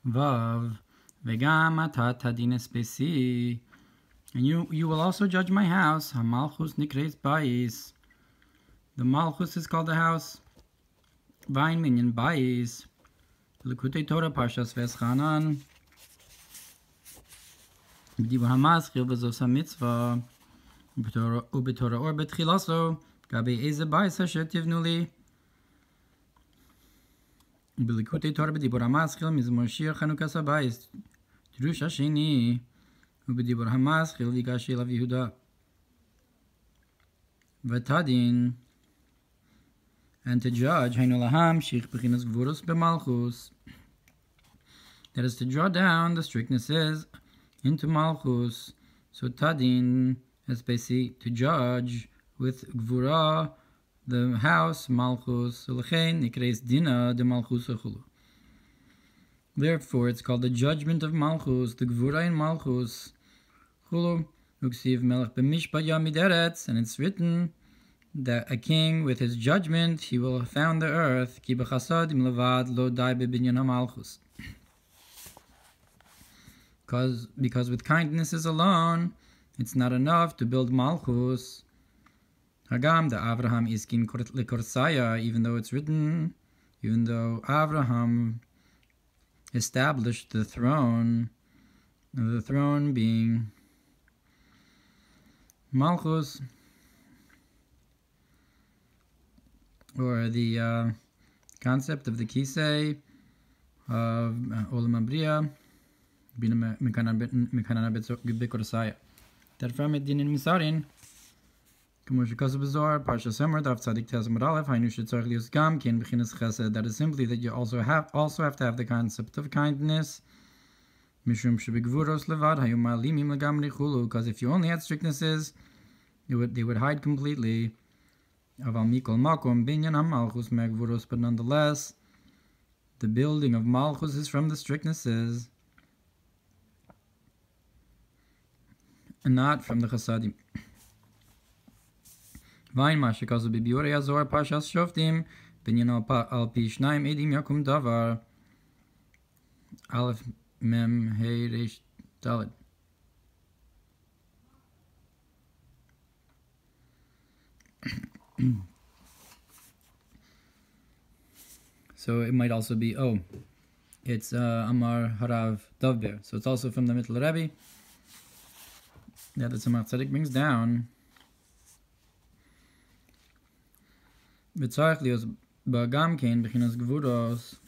Vav, vegam ata tadin espesi. And you will also judge my house. Hamalchus nikreis bayis. The Malchus is called the house. Vain minyan bayis. Lekutei Torah parshas veschanan. B'dibur hamaschil v'zos hamitzvah. U'b'torah or betchilaso. Gabi eze bayis asher tivnu li. B'likutei Torah b'dibur hamaschil mizmor Shiur Chanukah sabayis. Drushei sheini. U'b'dibur hamaschil v'yigash elav Yehuda. Tadin. And to judge, that is to draw down the strictnesses into Malchus. So Tadin is basically to judge with Gvura, the house, Malchus. Therefore, it's called the judgment of Malchus, the Gvura in Malchus. And it's written that a king with his judgment he will found the earth, because with kindnesses alone it's not enough to build Malchus. Hagam the Avraham iskin lekorsaya, even though it's written, even though Avraham established the throne being Malchus, or the concept of the kisei of Olam Abriya, that from it dinin misarin, that is simply that you also have to have the concept of kindness. Because if you only had strictnesses, they would hide completely. But nonetheless, the building of Malchus is from the strictnesses and not from the Chasadim. Vain mashikazu biur yazor pashas shoftim binyan al pi shnaim edim yakum davar aleph mem hey resh daled. So it might also be, it's Amar Harav Dovber. So it's also from the Mittel Rebbe that the Tzemach Tzedek brings down. B'tzarech lios ba'gam kein b'chinas gvuros.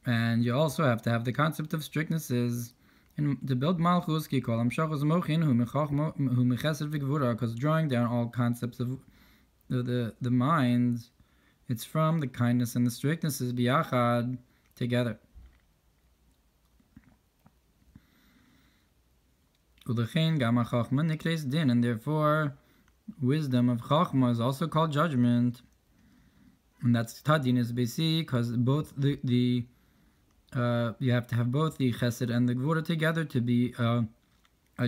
And you also have to have the concept of strictnesses. And to build Malchus, because drawing down all concepts of the mind, it's from the kindness and the strictnesses biyachad, together. And therefore, wisdom of Chachma is also called judgment. And that's Tadin is basi, because both the you have to have both the chesed and the gvura together to be a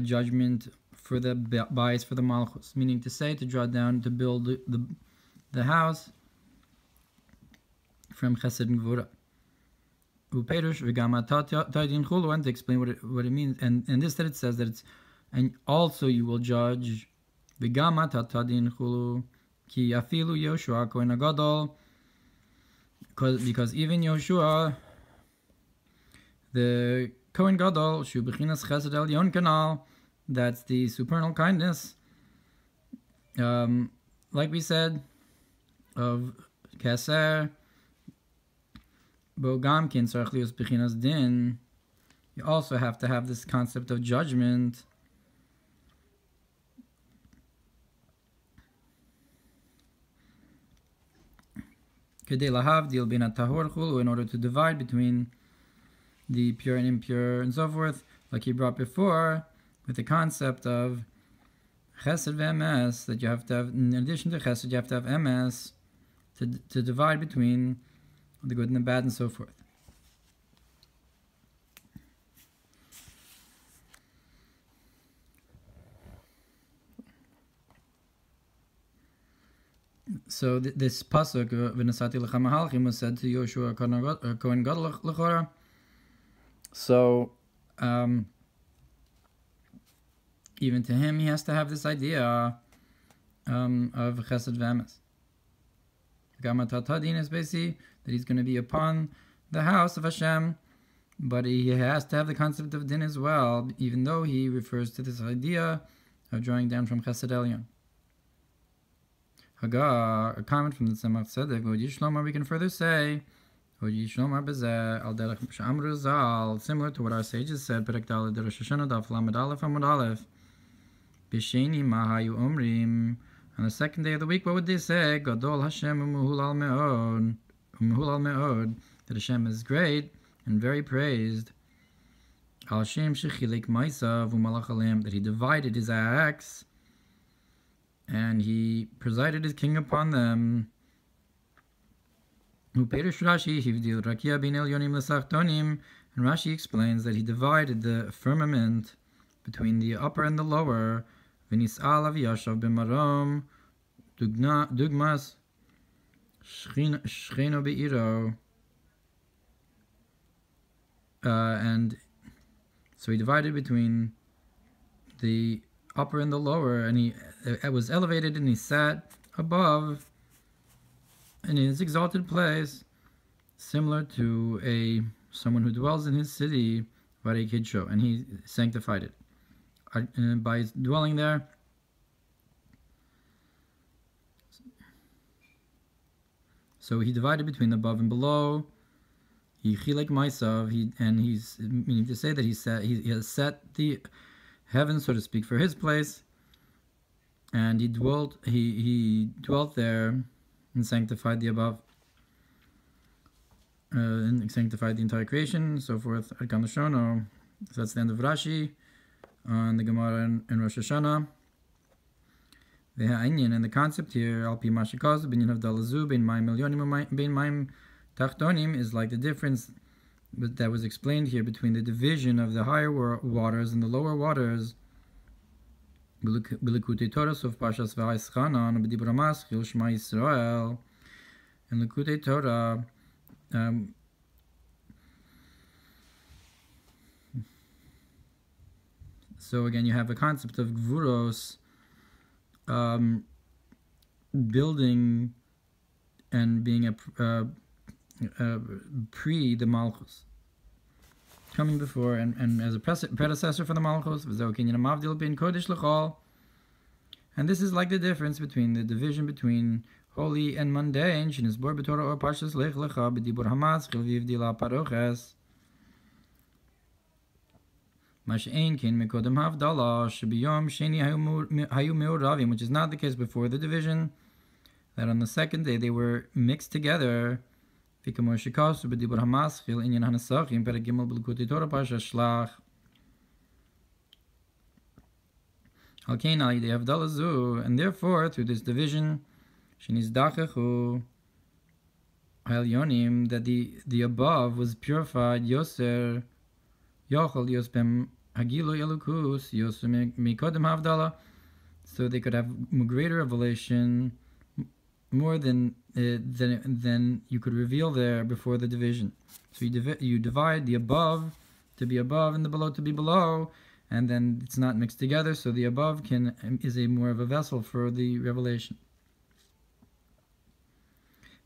judgment for the bias for the malchus, meaning to say, to draw down, to build the house from chesed and gvura. Uperush v'gam tadin chulu, and to explain what it means, and this that it says that it's, and also you will judge v'gam tadin chulu ki afilu Yoshua kohen hagadol, because even Yoshua, the Kohen Gadol, Shu Bechinas Chesed Elyon Kanal, that's the supernal kindness, like we said, of Keser, Bogam Kin Sarchlius Bechinas Din. You also have to have this concept of judgment. Kedei lahavdil bin atahor chulu, in order to divide between the pure and impure, and so forth, like he brought before, with the concept of chesed v'emes, that you have to have, in addition to chesed, you have to have emes, to divide between the good and the bad, and so forth. So this Pasuk, ונתתי לך מהלכים, was said to Yoshua Kohen Gadol Lechora. So even to him, he has to have this idea of chesed v'emes. Tadin is basically that he's going to be upon the house of Hashem, but he has to have the concept of din as well, even though he refers to this idea of drawing down from chesed elyon. Haga, a comment from the Tzemach Tzedek, we can further say, similar to what our sages said, on the second day of the week, what would they say? Gadol Hashem u'mehulal me'od, that Hashem is great and very praised. Al Shem shechilik ma'asav u'malach aleim, that he divided his acts and he presided as king upon them. And Rashi explains that he divided the firmament between the upper and the lower. Dugmas Sheino Beiro. And so he divided between the upper and the lower, and he was elevated and he sat above in his exalted place, similar to someone who dwells in his city, Varei Kidsho, and he sanctified it by his dwelling there. So he divided between the above and below. He chilek ma'asav, and he's meaning to say that he has set the heavens, so to speak, for his place, and he dwelt there and sanctified the above, and sanctified the entire creation, so forth. So that's the end of Rashi on the Gemara in Rosh Hashanah. And the concept here, al pi mashikaz binyan of dalazu bin ma'im milyonim bin ma'im tachtonim, is like the difference that was explained here between the division of the higher waters and the lower waters. B'likutei Torah of Pashas V'Haischanan b'dibur hamaschil Shema Yisrael. In Likutei Torah, so again, you have a concept of gvuros, building and being a pre the malchus, coming before and as a predecessor for the malchus. And this is like the difference between the division between holy and mundane. Which is not the case before the division, that on the second day they were mixed together. They have and therefore through this division, that the above was purified, Yoser Yochel Yospem Hagilo Elukus Yosem Mikodem Havdala, so they could have greater revelation, more than you could reveal there before the division. So you divide the above to be above and the below to be below, and then it's not mixed together. So the above is a more of a vessel for the revelation.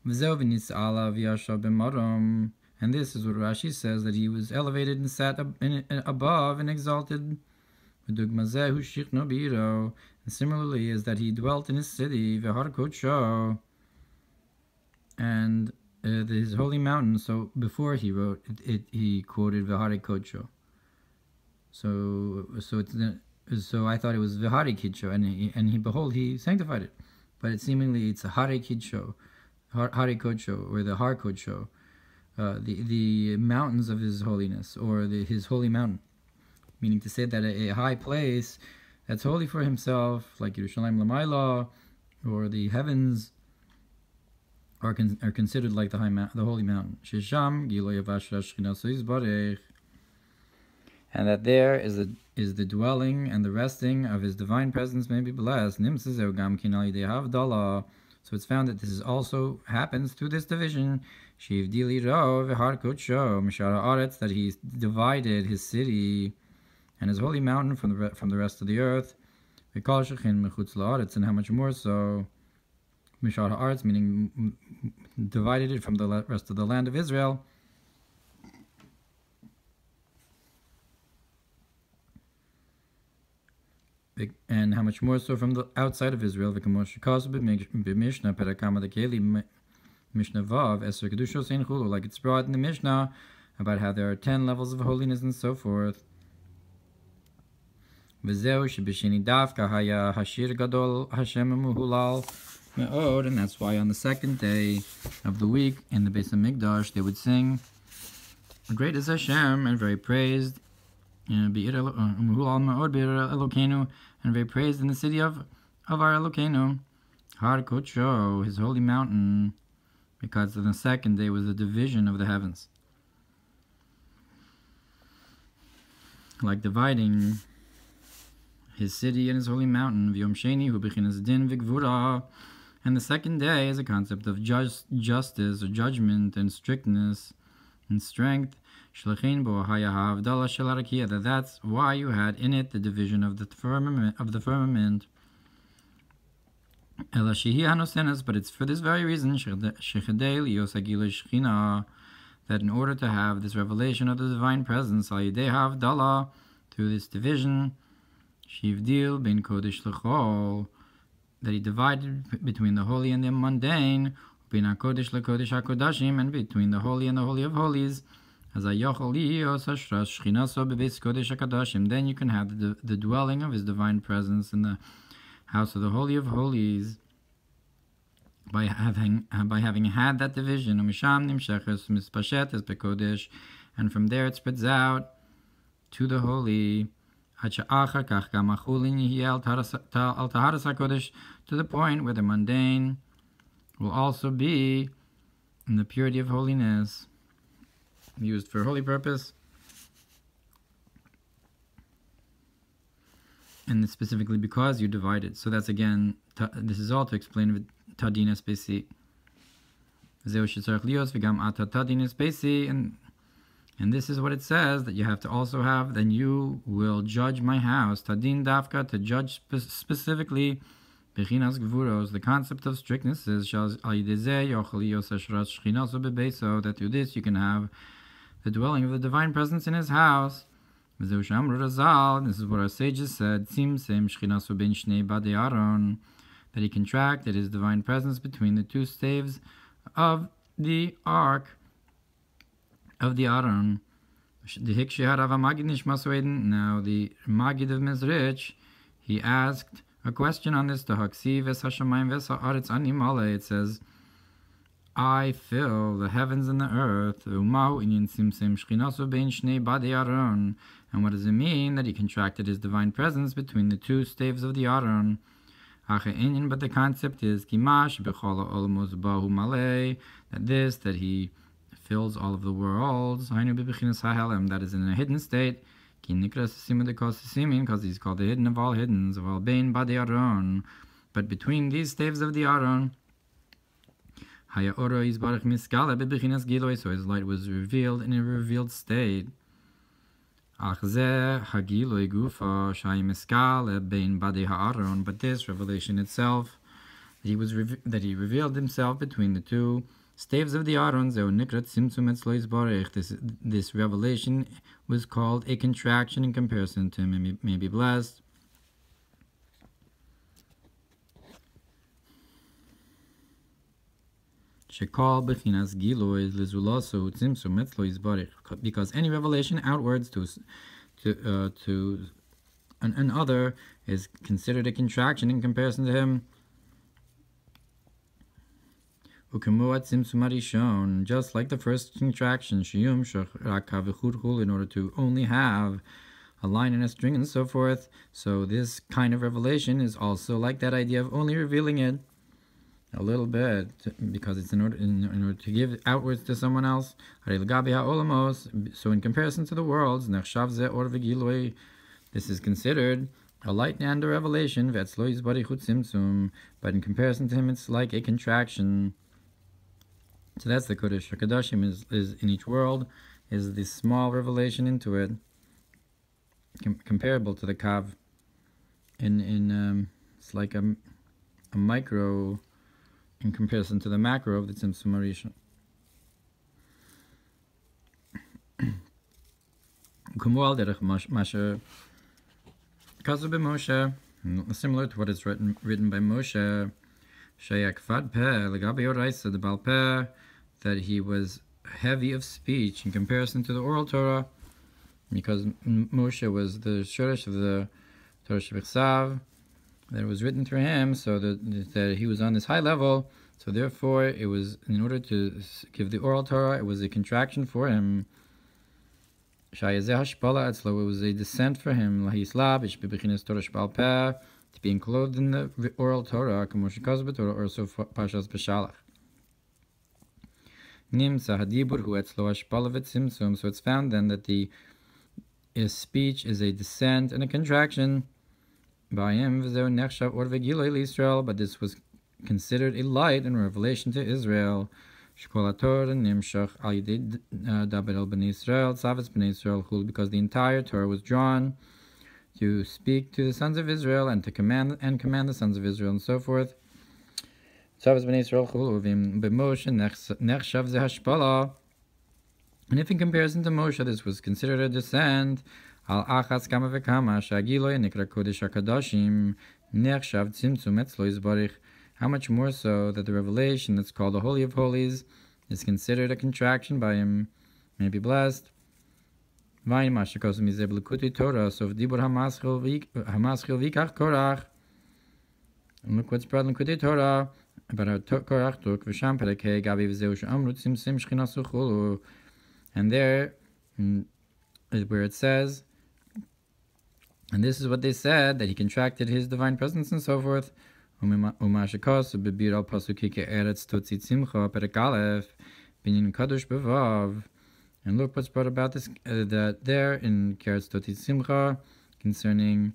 And this is what Rashi says, that he was elevated and sat above and exalted. And similarly is that he dwelt in his city, and his holy mountain. So before he wrote it, he quoted V'hare Kodsho. So I thought it was V'hare Kidsho, and he sanctified it. But it's a Hare Kidsho, Hare Kodsho, or the Har Kodsho, the mountains of his holiness, or his holy mountain. Meaning to say that a high place that's holy for himself, like Yerushalayim L'mayla, or the heavens, are considered like the holy mountain. Shesham Giloy Avashra Shechina Yisbarech, and that there is the dwelling and the resting of his divine presence may be blessed. So So it's found that this is also happens through this division. That he divided his city and his holy mountain from the rest of the earth. And how much more so, meaning divided it from the rest of the land of Israel. And how much more so from the outside of Israel. Like it's brought in the Mishnah about how there are 10 levels of holiness and so forth. And that's why on the second day of the week in the Beis Hamikdash they would sing, "Great is Hashem and very praised, and very praised in the city of our Elokeinu, Har Kodsho, his holy mountain," because on the second day was the division of the heavens, like dividing his city and his holy mountain. V'yom sheni hu b'chinas din v'gvura, and the second day is a concept of justice or judgment and strictness and strength. Shlachin bo hayahav dala shel harakia, that's why you had in it the division of the firmament. Ela shehi hanosenes, but it's for this very reason, shechadei lios hagilui shechina, that in order to have this revelation of the divine presence, al yidei havdala, through this division, shivdil ben kodesh lechol, that he divided between the holy and the mundane, ben hakodesh lekodesh hakodashim, and between the holy and the holy of holies. As then you can have the dwelling of his divine presence in the house of the holy of holies by having had that division. And from there it spreads out to the holy, to the point where the mundane will also be in the purity of holiness, used for holy purpose, and specifically because you divide it. So that's again, this is all to explain tadin espesi. And this is what it says, that you have to also have, then you will judge my house. Tadin dafka, to judge specifically. Bechinas gvuros, the concept of strictness is that through this you can have the dwelling of the divine presence in his house. This is what our sages said, Tzimtzem shchinasu ben shnei badei Aaron, that he contracted his divine presence between the two staves of the ark of the Aaron. Now the Magid of Mezrich, he asked a question on this, it says, I fill the heavens and the earth. And what does it mean that he contracted his divine presence between the two staves of the Aron? But the concept is that he fills all of the worlds, that is in a hidden state, because he's called the hidden of all hiddens, of all bein badi Aron. But between these staves of the Aron, so his light was revealed in a revealed state. But this revelation itself, that he revealed himself between the two staves of the Aron, this revelation was called a contraction in comparison to him. May be blessed. Because any revelation outwards to another is considered a contraction in comparison to him. Just like the first contraction, in order to only have a line and a string and so forth. So this kind of revelation is also like that idea of only revealing it a little bit, because it's in order to give outwards to someone else. So in comparison to the worlds, this is considered a light and a revelation, but in comparison to him, it's like a contraction. So that's the Kodesh. HaKadoshim is in each world, is this small revelation into it, comparable to the Kav. It's like a micro in comparison to the macro of the Tzimtzum Arishon. Similar to what is written by Moshe, that he was heavy of speech in comparison to the oral Torah, because Moshe was the shoresh of the Torah Shebechsav, that it was written through him, so that he was on this high level. So therefore, it was, in order to give the oral Torah, it was a contraction for him. It was a descent for him, to be enclosed in the oral Torah, or so Pashas B'Shalach. So it's found then that the speech is a descent and a contraction by him, but this was considered a light and revelation to Israel. Because the entire Torah was drawn to speak to the sons of Israel and to command the sons of Israel and so forth. And if in comparison to Moshe this was considered a descent, how much more so that the revelation that's called the Holy of Holies is considered a contraction by him. May be blessed. So if Dibur Hamaschil Vikach Korach, and look what's brought in Likutei Torah about how Korach took V'sham Perekei Gabi V'zeu She'amru Tzimtzim Shechinasu Chulu, and there is where it says, and this is what they said, that he contracted his divine presence and so forth. And look what's brought about this, that there in Keretz Totzi Simcha, concerning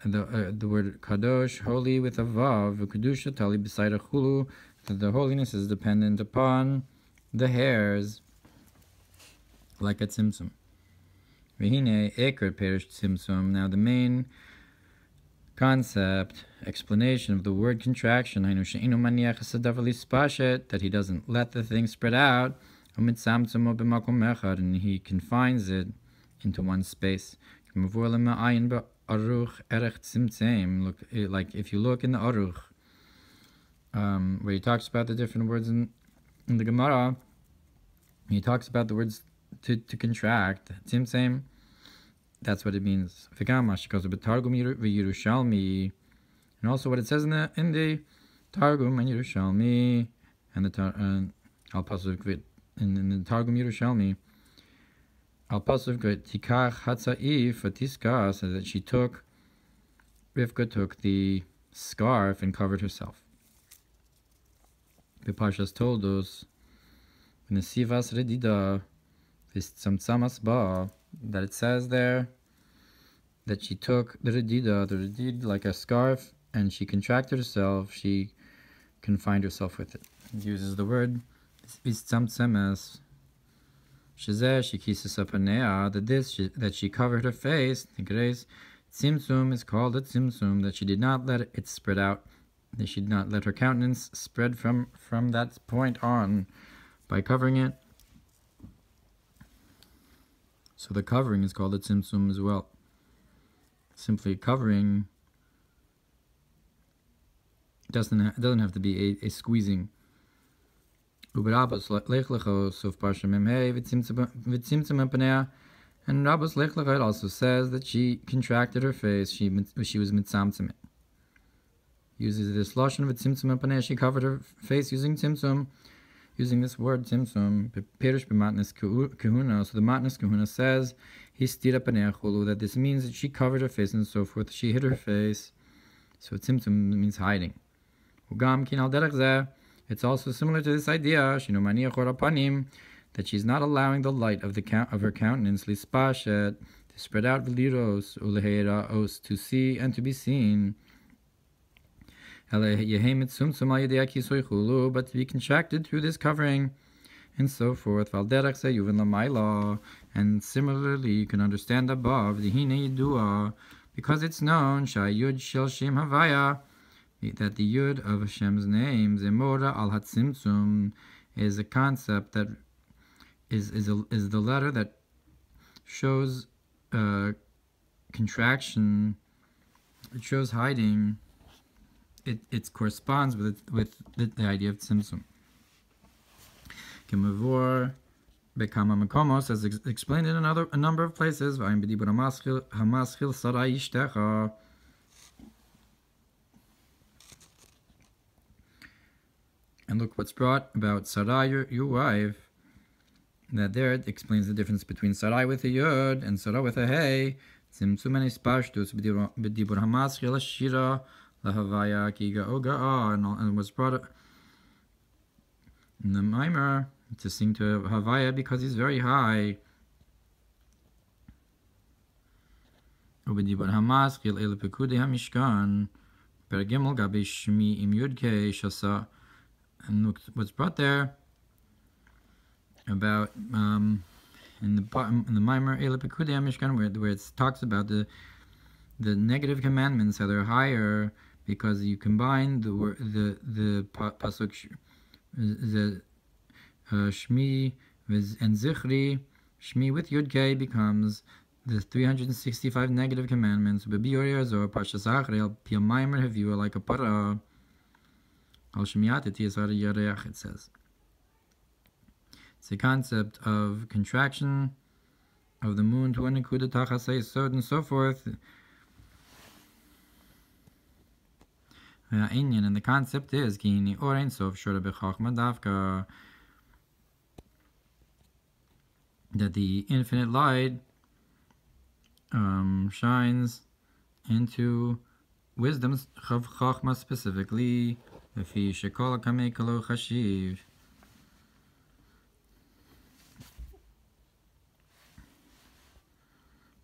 the word Kadosh, holy with a Vav, Kedusha Tali beside a Chulu, that the holiness is dependent upon the hairs, like a Tzimtzum. V'hine Eker Perish Tzimtzum. Now the main concept, explanation of the word contraction, she'ino meniach that he doesn't let the thing spread out, and he confines it into one space. Look, like if you look in the Aruch, where he talks about the different words in the Gemara, he talks about the words to contract, tzimtzem. That's what it means. And also what it says in the Targum and Yerushalmi, and the Al Pasuk in the Targum Yerushalmi, Al Pasuk Tikach Hatzaif Fatiska, says that Rivka took the scarf and covered herself. The Pashas told us in the Sivas Redida, this Tzamtzamas Ba, that it says there that she took the redid like a scarf, and she contracted herself, she confined herself with it. It uses the word tzamtzemes shezeh shekises apanea, that she covered her face. The grace tzimtzum is called a tzimtzum, that she did not let it spread out, that she did not let her countenance spread from that point on by covering it. So the covering is called a tzimtzum as well. Simply covering doesn't have to be a squeezing. And Rabbos Lech Lecha, it also says that she contracted her face. She was mitzamtzim. Uses this lashon of tzimtzum paneh. She covered her face using tzimtzum. Using this word tzimtzum, perish b'matnas kahuna. So the matnas kahuna says, histira panei chulu, that this means that she covered her face and so forth. She hid her face. So tzimtzum means hiding. Ugam kin al derech zeh. It's also similar to this idea, she'ino meniach or panim, that she's not allowing the light of her countenance lispashet, to to spread out v'liros, uleheiraos, to see and to be seen. But to be contracted through this covering, and so forth. And similarly, you can understand above, because it's known, that the Yud of Hashem's name, Zemora al Hatzimtzum, is a concept that is the letter that shows contraction. It shows hiding. It corresponds with the idea of Tzimtzum. Kemavor Bekama Makomos, as explained in a number of places. And look what's brought about Sarai, your wife. That there it explains the difference between Sarai with a Yud and Sarai with a Hey. Tzimtzum and Ispashtus b'dibur hamaschil ashira lahavaya kiga oga'a, and was brought up in the Mamer to sing to Havaya because he's very high. Ubedibur hamaschil el pekudei hamishkan pergimel gabi shmi im yudke shasa. And look what's brought there about in the Mamer El Pekudei Mishkan, where it talks about the negative commandments, how they're higher because you combine the pasuk the Shmi and Zichri. Shmi with Yud K becomes the 365 negative commandments. Biur Yazor Parshas Achrei Pia Mamer Havu like a para. It says it's a concept of contraction of the moon to an ikuda tachasei sod and so forth. And the concept is kini orein sof shora bechachma davka, that the infinite light shines into wisdom's chachma specifically.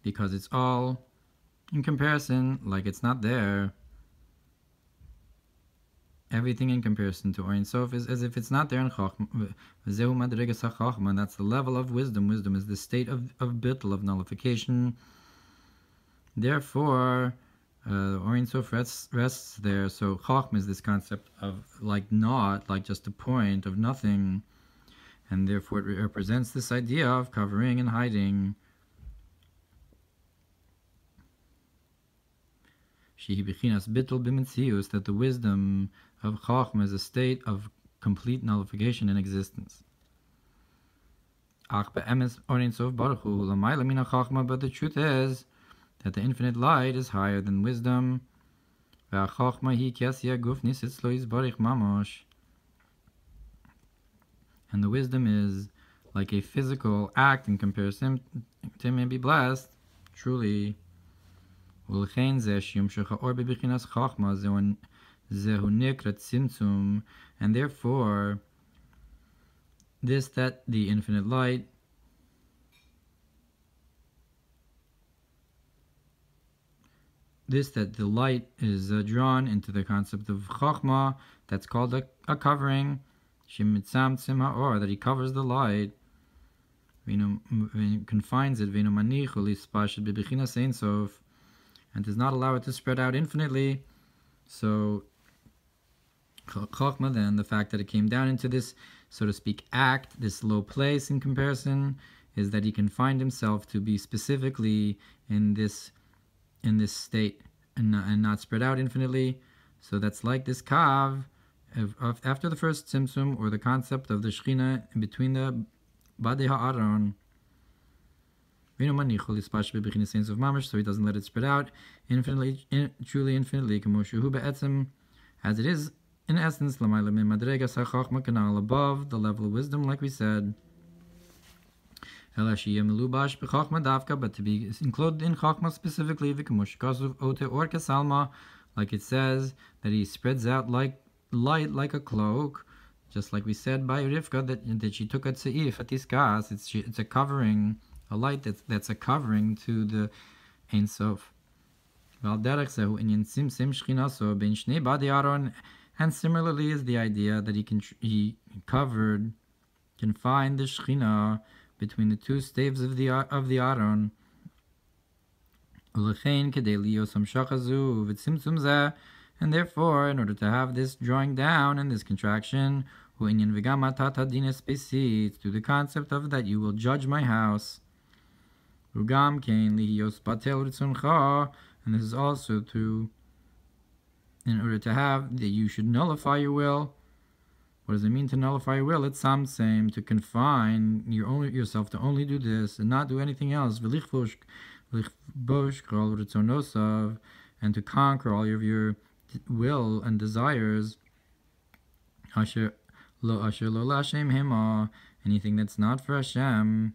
Because it's all in comparison, like it's not there. Everything in comparison to Ein Sof is as if it's not there in Chachma. And that's the level of wisdom. Wisdom is the state of bittul, of nullification. Therefore, Ein Sof rests there. So Chachma is this concept of like not, like just a point of nothing, and therefore it represents this idea of covering and hiding. Shehi b'chinas bittul b'metzius, that the wisdom of Chachma is a state of complete nullification in existence. Ach be'emes Ein Sof baruch hu l'mayla min ha'Chachma, but the truth is that the infinite light is higher than wisdom. And the wisdom is like a physical act in comparison to him and be blessed, truly. And therefore, this, that the infinite light that the light is drawn into the concept of Chachma, that's called a covering, Chanukah, that he covers the light, confines it, and does not allow it to spread out infinitely. So Chachma, then, the fact that it came down into this, so to speak, act, this low place in comparison, is that he can find himself to be specifically in this state and not spread out infinitely. So that's like this kav after the first tzimtzum, or the concept of the Shechina in between the Badei Ha'aron. So he doesn't let it spread out infinitely, truly infinitely, as it is in essence, above the level of wisdom, like we said. But to be included in Chachma specifically, like it says, that he spreads out like light like a cloak, just like we said by Rivka, that she took a tzeif at Tiskas, it's a covering a light that's a covering to the Ein Sof. And similarly is the idea that he confined the Shekhinah between the two staves of the Aron. And therefore, in order to have this drawing down and this contraction, it's to the concept of that you will judge my house. And this is also to, in order to have, that you should nullify your will. What does it mean to nullify your will? It's Tzמצem, to confine yourself to only do this and not do anything else. And to conquer all of your will and desires. Anything that's not for Hashem.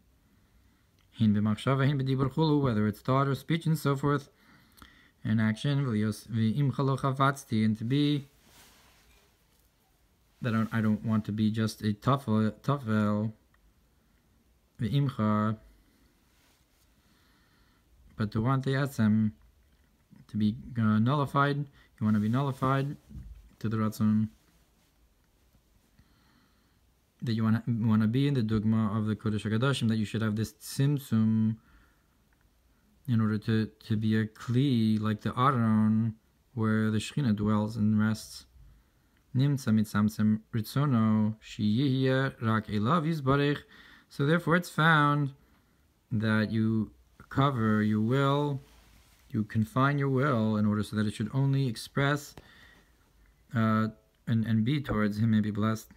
Whether it's thought or speech and so forth. In action, and to be that I don't want to be just a tafel, but to want the asem to be nullified. You want to be nullified to the ratzon. That you want to be in the dogma of the Kodesh HaKadoshim, that you should have this tzimtzum in order to be a kli like the Aron, where the Shekhinah dwells and rests. Nimtza mitzamtzem ritzono sheyihye rak elav yizbarech. So therefore it's found that you cover your will, you confine your will in order so that it should only express and be towards Him, may be blessed.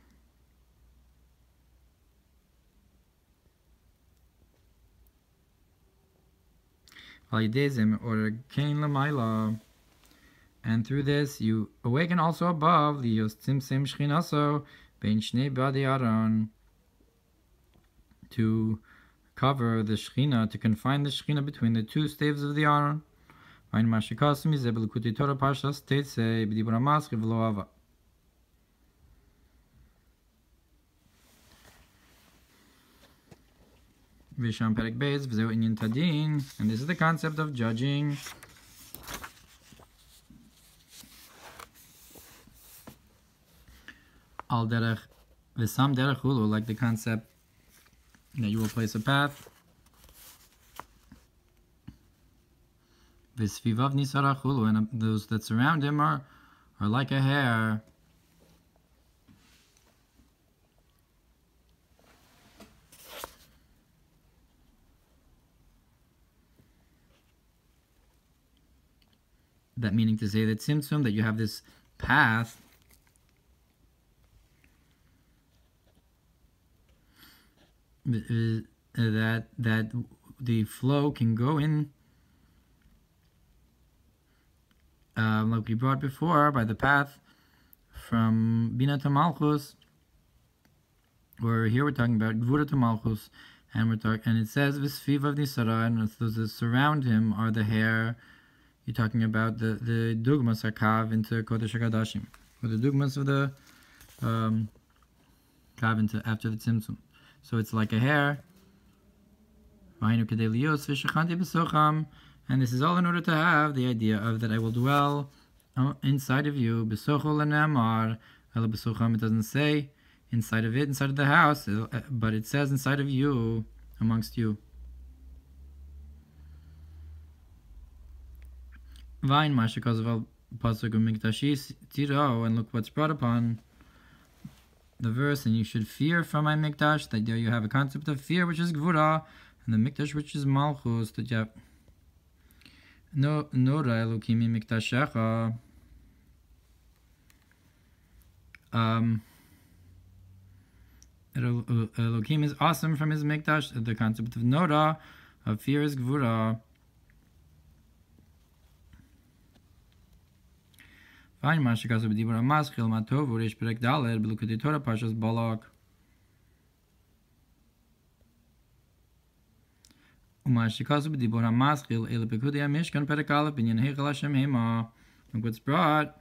And through this you awaken also above the Tzimtzem Shechinaso Bein Shnei Badi Aron, to cover the Shekhinah, to confine the Shekhinah between the two staves of the Aron. Visham Perek Beis V'zeu Inyan Tadin, and this is the concept of judging. Al derech v'sam derech hulu, like the concept that you will place a path. V'svivav nisarach hulu, and those that surround him are like a hair. That meaning to say that tzimtzum, that you have this path that the flow can go in, like we brought before, by the path from Bina to Malchus, where here we're talking about Gvura to Malchus, and it says V'sfiv of Nisara, and those that surround him are the hair. You're talking about the dugmas hakav into Kodesh HaKadoshim, or the dugmas of the kav into after the tzimtzum. So it's like a hair. And this is all in order to have the idea of that I will dwell inside of you. It doesn't say inside of it, inside of the house, but it says inside of you, amongst you. And look what's brought upon the verse, and you should fear from my mikdash. That there you have a concept of fear, which is gvura, and the mikdash, which is malchus. That you have nora elokimi mikdashecha. Elokim is awesome from his mikdash. The concept of nora, of fear, is gvura. Find Mashikasu b'dibur hamaschil matov u'reish perek dalet b'lukutei Torah pashas balak. Umashikasu b'dibur hamaschil ele pekudei hamishkan perek aleph binyan heichal Hashem hema. Look what's brought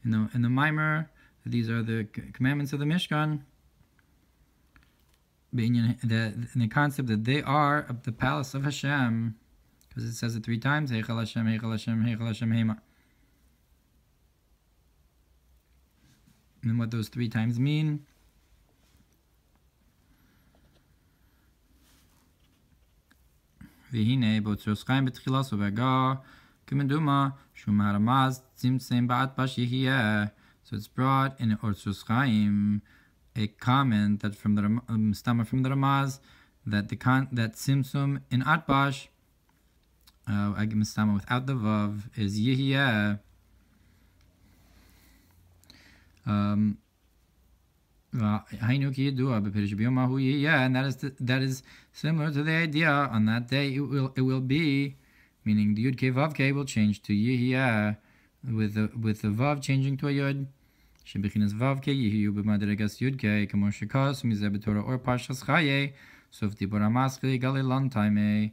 in the Mamer, these are the commandments of the Mishkan. In the concept that they are of the palace of Hashem, because it says it 3 times, Heichal Hashem, Heichal Hashem, Heichal Hashem, Hema. And what those 3 times mean. V'hine b'otros chaim b'tchilas u'v'agah k'meduma shum haramaz tzimtzem ba'at bash yihiyeh. So it's brought in Otros Chaim a comment that from the Stama from the Ramaz that that Tzimtzum in Atbash, I give Stama without the Vav, is Yihiyeh. And that is similar to the idea on that day it will be, meaning the Yud Ke Vav Ke will change to Yihiyeh, with the Vav changing to a Yud. Shebechinas Vav Ke Yihiyu b'madregas Yud Ke kamo shekas mizeh b'Torah Ohr Pashas Chaye sof dibur hamaskil yigali long time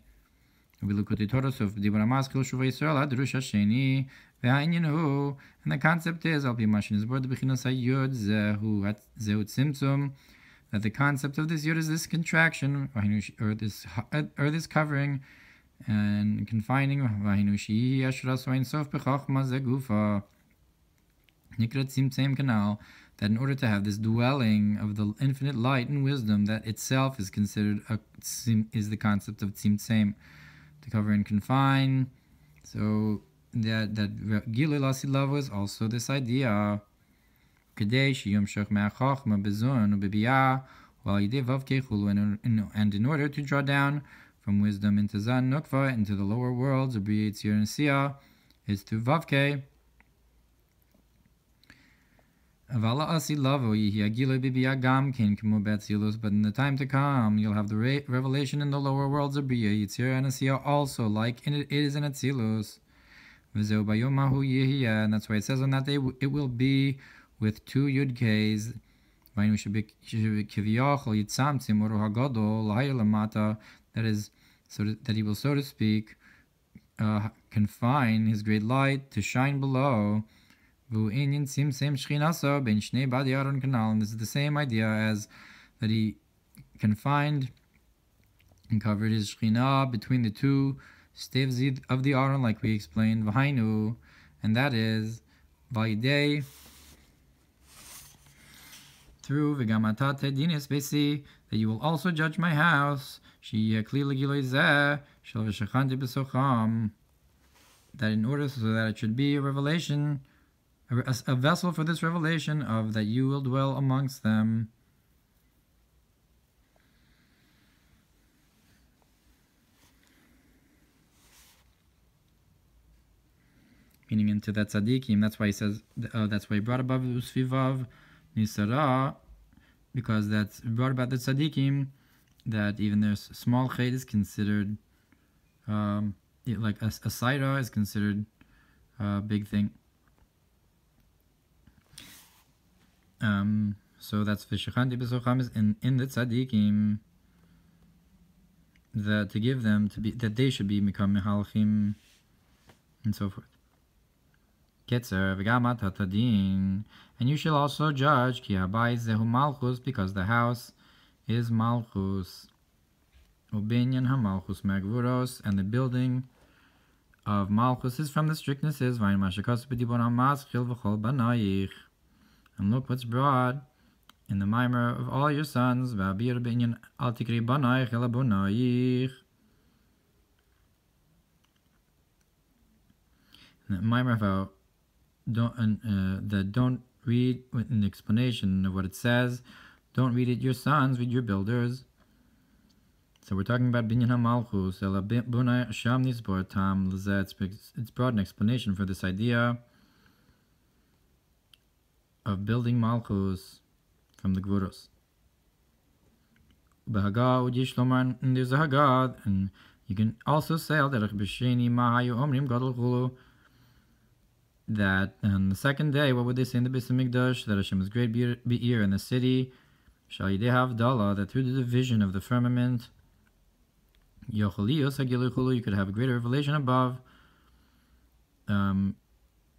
v'lukutei Torah sof dibur hamaskil shuvay Yisrael ad Drushei sheni v'ha'inyan hu. And the concept is al pi mashin is brought bechinas hayud zehu tzimtzum, that the concept of this yud is this contraction or this covering and confining v'hinu shehi ashras v'ayin sof b'chachma zegufa nikrat tzimtzem canal, that in order to have this dwelling of the infinite light and wisdom that itself is considered is the concept of tzimtzem, to cover and confine. So that Gilui Lasilav is also this idea. Kadei sheyumshach me'achachma bezun u'bebiyah while yidei vav kechulu, and in order to draw down from wisdom into zan nukva, into the lower worlds of B'yei Tzir and Siyah, is to vav ke. But in the time to come, you'll have the revelation in the lower worlds of B'yei Tzir and Siyah also, like it is in Atzilus. And that's why it says on that day it will be with 2 Yud K's. That is, so that he will, so to speak, confine his great light to shine below. And this is the same idea as that he confined and covered his Shekhinah between the 2 staves of the Aron, like we explained, V'hainu, and that is Vayidei, through V'gamata Tedin Besi, that you will also judge my house, that in order so that it should be a revelation, a vessel for this revelation of that you will dwell amongst them. Meaning into that tzaddikim. That's why he says, that's why he brought above usvivav nisara, because that's brought about the tzaddikim, that even their small chet is considered, like a saira is considered a big thing. So that's v'shechanti b'socham is in the tzaddikim, that to give them to be, that they should become Mehalchim and so forth. Ketzer v'gamat hatadin, and you shall also judge ki habayis zehu malchus, because the house is malchus. Ubinyan hamalchus me'gvuros, and the building of malchus is from the strictnesses. V'ayin mashakasu b'dibon hamaschil v'chol banayich. And look what's brought in the Mamer of all your sons. V'abir b'inyan al tikri banayich ela bonayich. The Mamer of don't read an explanation of what it says. Don't read it your sons, read your builders. So we're talking about binyan hamalchus ela bonayich sham nisbor tam lezet. It's brought an explanation for this idea of building malchus from the gvuros. B'haga udishlomar, and there's a hagad, and you can also say al derech b'sheni mahayu omrim gadol chulu, that on the second day, what would they say in the Beis Hamikdash? That Hashem is great Biur in the city, shal yidei havdalah, that through the division of the firmament, yochaliyos hagilu chulu, you could have a greater revelation above.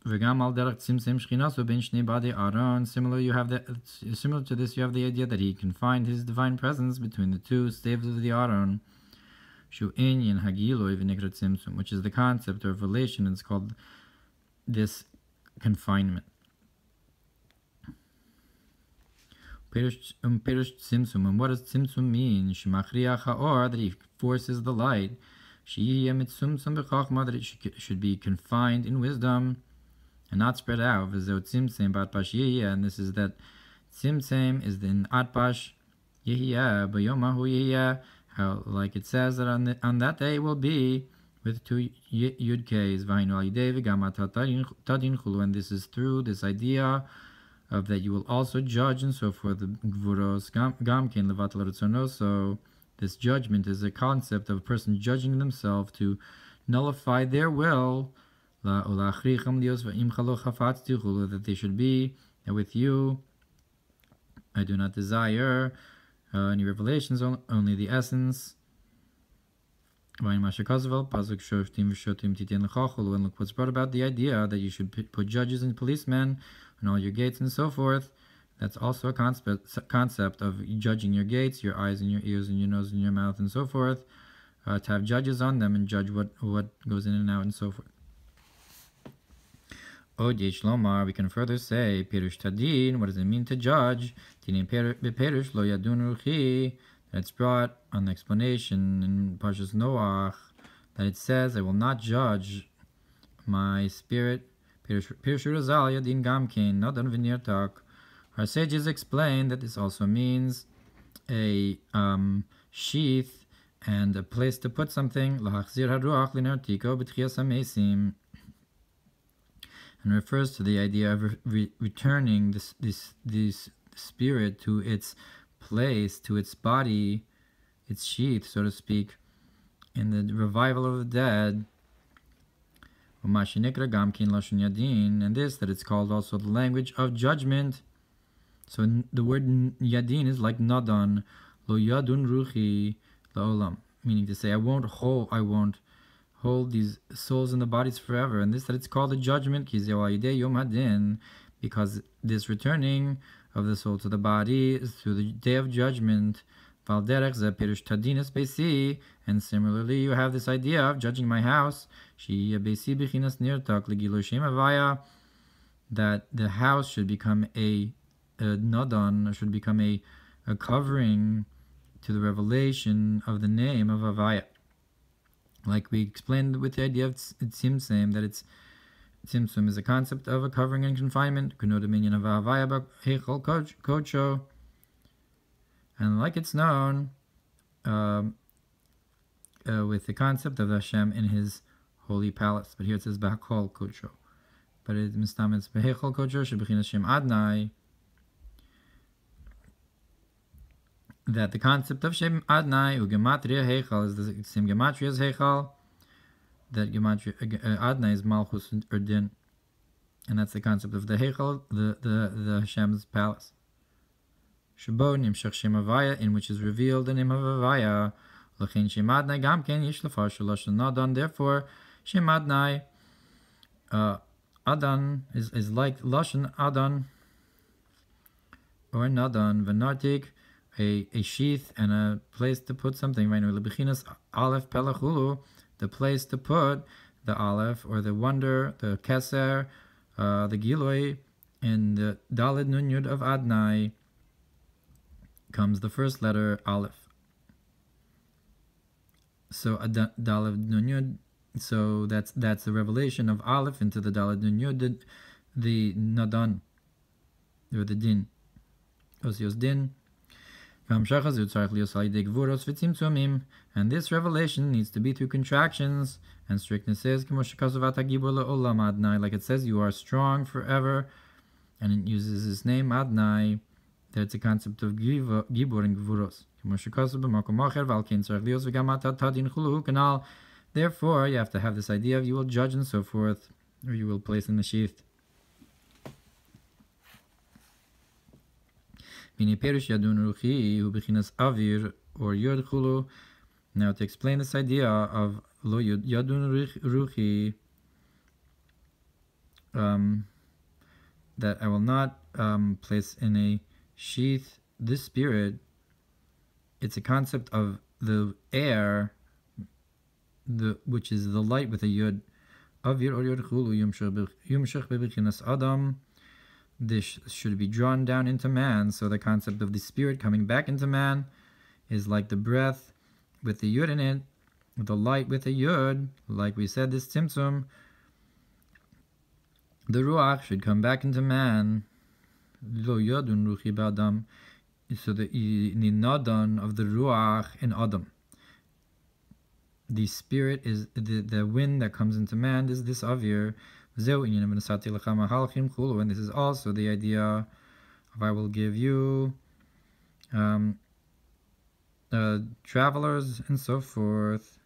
וגם על דרך צמצם שכינתו בין שני בדי אהרון. Similar to this, you have the idea that he confined his divine presence between the two staves of the Aron, שהוא עניין הגילוי ונקרא צמצום, which is the concept of relation, and it's called this confinement. Perush tzimtzum, and what does tzimtzum mean? Shemachriach haor, that he forces the light. Sheyeh mitzumtzum b'chachma, that it should be confined in wisdom and not spread out. V'zeu tzimtzem b'atpash yehiyeh, and this is that tzimtzem is in atpash yehiyeh, b'yomahu yehiyeh, how like it says that on that day it will be with two yud k's. V'hainu al yidei v'gam tadin chulu, and this is through this idea of that you will also judge and so forth. The gvuros gamkin levatal ritzono. So this judgment is a concept of a person judging themselves to nullify their will, that they should be with you. I do not desire any revelations, only the essence. Pasuk, and look what's brought about the idea that you should put judges and policemen on all your gates and so forth. That's also a concept of judging your gates, your eyes and your ears and your nose and your mouth and so forth, to have judges on them and judge what goes in and out and so forth. We can further say, Pirush Tadin, what does it mean to judge? Pirush lo yadun ruchi, that's brought on the explanation in Parshas Noach, that it says, I will not judge my spirit. Pirush Razal yadin gamkin, nadan ונרתק. Our sages explain that this also means a sheath and a place to put something, lahachzir haruach linartiko b'tchias hamesim, and refers to the idea of returning this spirit to its place, to its body, its sheath, so to speak, in the revival of the dead. And this, that it's called also the language of judgment. So the word yadin is like nadan, lo yadun ruchi laolam, meaning to say I won't hold these souls and the bodies forever. And this, that it's called a judgment, because this returning of the soul to the body is through the day of judgment. And similarly, you have this idea of judging my house, that the house should become a nadan, should become a covering to the revelation of the name of Havaya. Like we explained with the idea of tzimtzem, that it's tzimtzum is a concept of a covering and confinement, kuno dominion of Havaya b'heichal kodsho, and like it's known with the concept of Hashem in His holy palace. But here it says b'hakol kodsho, but it's b'heichal kodsho shebechinas Shem Adnai. That the concept of Shem Adnai ugematria heichal is the same gematria as heichal. That gematria Adnai is malchus or din, and that's the concept of the heichal, the Hashem's palace. Shabo nimshach Shem Havaya, in which is revealed the name of Havaya. Lachin Shem Adnai gamken yish lafar shalosh nadan. Therefore, Shem Adnai, Adan is like lashon Adan or nadan v'nartik. A sheath and a place to put something. Aleph pelachulu, the place to put the aleph or the wonder, the keser, the giloi, and the daled nun yud of Adnai comes the first letter aleph. So daled nun yud. So that's the revelation of aleph into the daled nun yud, the nadan or the din, osios din. And this revelation needs to be through contractions and strictnesses, like it says, you are strong forever, and it uses his name Adnai. That's a concept of Gibur and Gvuros. Therefore, you have to have this idea of you will judge and so forth, or you will place in the sheath. Now to explain this idea of lo yadun ruchi, that I will not place in a sheath this spirit. It's a concept of the air, which is the light with a yud. Adam. This should be drawn down into man. So the concept of the spirit coming back into man is like the breath with the yud in it, the light with a yud. Like we said, this tzimtzum, the ruach should come back into man. Lo yadun ruchi ba'adam. So the nadan of the ruach in Adam. The spirit is the wind that comes into man is this avir. Venatati Lecha Mahalchim, and this is also the idea of I will give you travelers and so forth.